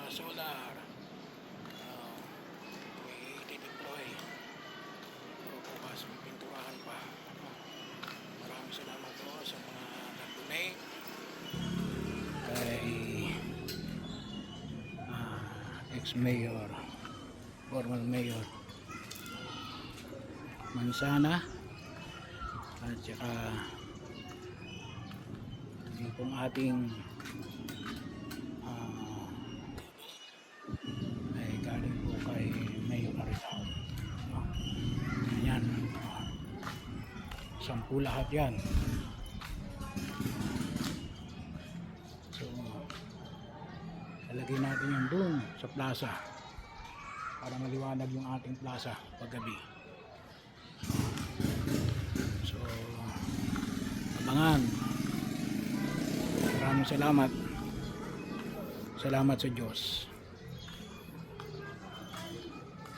solar. May i-deploy. Pero bukas may pinturahan pa. Maraming salamat po sa mga nag-donate kay ex-mayor, former mayor Mansana, at saka yung pong ating ay galing po kay Mayor Arizal. Yan, 10 lahat yan. So lalagay natin yan dun sa plaza para maliwanag yung ating plaza paggabi. So abangan. Maraming salamat. Salamat sa Diyos.